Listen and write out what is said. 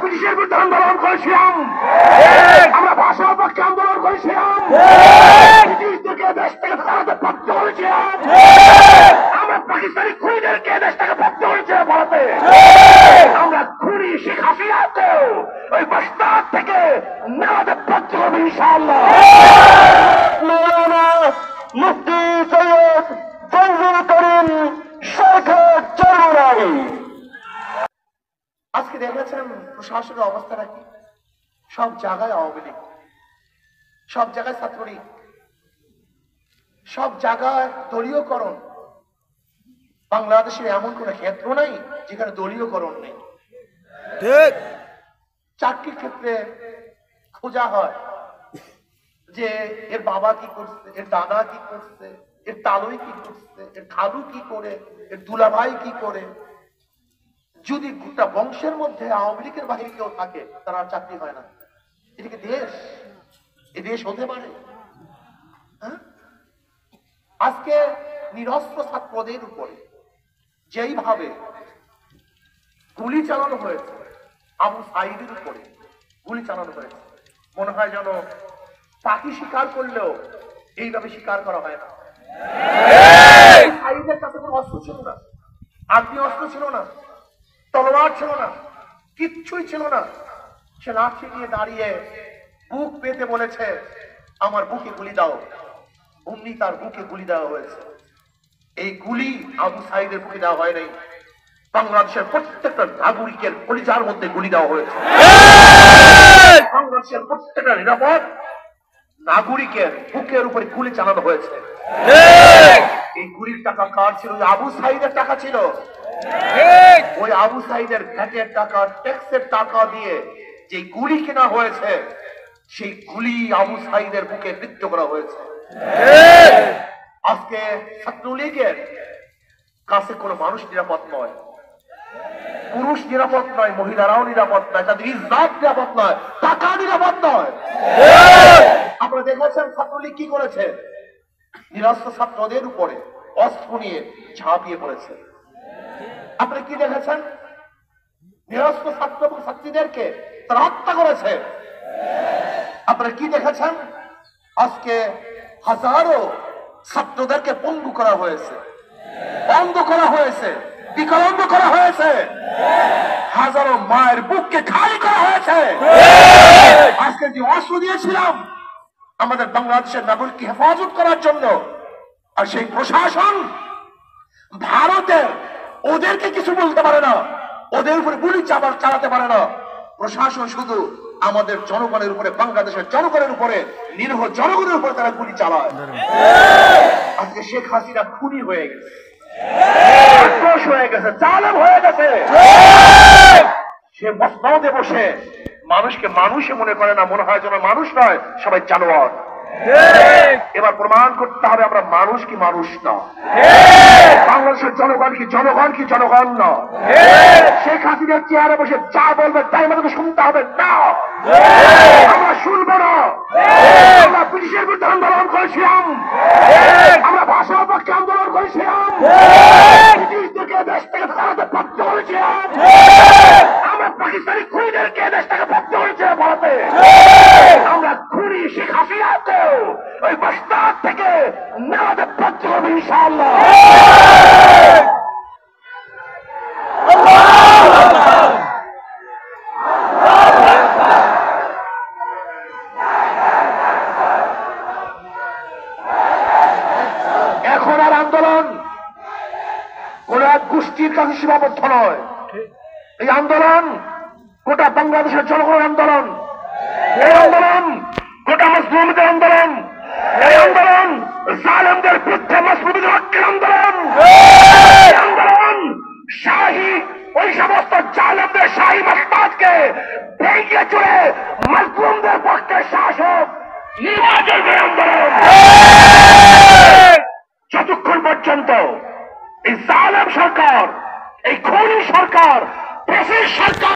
ব্রিটিশের বিরুদ্ধে আন্দোলন করেছিলাম, আমরা ভাষার পক্ষে আন্দোলন করেছিলাম, ব্রিটিশ থেকে দেশ থেকে তাড়াতে বাধ্য করেছিলাম, আমরা পাকিস্তানি খুনিদেরকে দেশ থেকে বাধ্য করেছিলাম বলাতে, আমরা খুনি শেখ হাসিনাকেও ওই বাগদাদ থেকে নামাতে বাধ্য করবো ইনশাআল্লাহ। মৌলানা মুফতি সৈয়দ ফজলুল করিম সরকার চরমরাই। আজকে দেখেছেন প্রশাসনের অবস্থাটা কি? সব জায়গায় আওয়ামী লীগ, সব জায়গায় ছাত্রলীগ, সব জায়গায় দলীয়করণ। বাংলাদেশের এমন কোন ক্ষেত্র নাই যেখানে দলীয়করণ নেই। ঠিক চাকরির ক্ষেত্রে খোঁজা হয় যে এর বাবা কি করছে, এর দাদা কি করছে, এর তালুই কি করছে, এর খালু কি করে, এর দুলাভাই কি করে। যদি গোটা বংশের মধ্যে আওয়ামী লীগের বাহিরে কেউ থাকে তার আর চাকরি হয় না। এদিকে দেশ, এ দেশ হতে পারে? আজকে নিরস্ত্র ছাত্রদের উপরে যেইভাবে গুলি চালানো হয়েছে, আবু সাইদের উপরে গুলি চালানো হয়েছে, মনে হয় যেন পাখি শিকার করলেও এইভাবে শিকার করা হয় না। সাইদের কাছে কোনো অস্ত্র ছিল না, আগ্নেয় অস্ত্র ছিল না, তলোয়ার ছিল না, কিচ্ছুই ছিল না। সে লাঠি নিয়ে দাঁড়িয়ে বুক পেতে বলেছে আমার বুকে গুলি দাও। অমনি তার বুকে গুলি দেওয়া হয়েছে। এই গুলি আবু সাইদের বুকে দেওয়া হয় নাই, বাংলাদেশের প্রত্যেকটা নাগরিকের কলিজার মধ্যে গুলি দেওয়া হয়েছে। বাংলাদেশের প্রত্যেকটা নিরাপদ নাগরিকের বুকের উপরে গুলি চালানো হয়েছে। এই গুলির টাকা কার ছিল? আবু সাইদের টাকা ছিল। ওই আবু সাইদের ভ্যাটের টাকা, ট্যাক্সের টাকা দিয়ে যে গুলি কেনা হয়েছে, সেই গুলি আবু সাইদের বুকে বিদ্ধ করা হয়েছে। আজকে ছাত্রলীগের কাছে কোনো মানুষ নিরাপদ নয়, পুরুষ নিরাপদ নয়, মহিলারাও নিরাপদ নয়, তাদের ইজ্জত নিরাপদ নয়, টাকা নিরাপদ নয়। আপনারা দেখেছেন ছাত্রলীগ কি করেছে? নিরস্ত্র ছাত্রদের উপরে অস্ত্র নিয়ে ঝাঁপিয়ে পড়েছে। আপনি কি দেখেছেন? নিরস্ত্র ছাত্র এবং ছাত্রীদেরকে তারা হত্যা করেছে। আপনারা কি দেখেছেন? আজকে হাজারো ছাত্রদেরকে পঙ্গু করা হয়েছে, অন্ধ করা হয়েছে, বিকলাঙ্গ করা হয়েছে, হাজারো মায়ের বুককে খালি করা হয়েছে। আজকে যে অস্ত্র দিয়েছিলাম আমাদের বাংলাদেশের নাগরিককে হেফাজত করার জন্য, আর সেই প্রশাসন ভারতের ওদেরকে কিছু বলতে পারে না, ওদের উপরে গুলি চালাতে পারে না। প্রশাসন শুধু আমাদের জনগণের উপরে, বাংলাদেশের জনগণের উপরে, নিরীহ জনগণের উপরে তারা গুলি চালায়। আজকে শেখ হাসিনা খুনি হয়ে গেছে, আক্রোশ হয়ে গেছে, জালেম হয়ে গেছে। সে মসনদে বসে মানুষকে মানুষে মনে করে না, মনে হয় যেন মানুষ নয়, সবাই জানোয়ার। এবার প্রমাণ করতে হবে আমরা মানুষ কি মানুষ না, বাংলাদেশের জনগণ কি জনগণ কি জনগণ না। শেখ হাসিনার চেয়ারে বসে যা বলবে তাই আমাদেরকে শুনতে হবে না, আমরা শুনবো না। আমরা ব্রিটিশের বিরুদ্ধে আন্দোলন করেছিলাম, আমরা ভাষার পক্ষে আন্দোলন করেছিলাম, ব্রিটিশ থেকে দেশ থেকে তাড়াতে বাধ্য করেছিলাম, আমরা পাকিস্তানি খুনিদেরকে দেশ থেকে বাধ্য করেছিলাম বলাতে, আমরা খুনি শেখ হাসিনাকেও ওই বাগদাদ থেকে নামাতে বাধ্য করবো ইনশাআল্লাহ। এখন আর আন্দোলন কোন এক গোষ্ঠীর কাছে সীমাবদ্ধ নয়, এই আন্দোলন গোটা বাংলাদেশের জনগণের আন্দোলন, এই আন্দোলন গোটা মুসলিমদের আন্দোলন, এই আন্দোলন জালেমদের বিরুদ্ধে মুসলিমদের হকের আন্দোলন, এই আন্দোলন শাহী ওই সমস্ত জালেমদের শাহী মসনদকে ভেঙে চুরে মুসলিমদের পক্ষে শাসক নির্বাচনের আন্দোলন। যতক্ষণ পর্যন্ত এই জালেম সরকার, এই খুনি সরকার, ফ্যাসিস্ট সরকার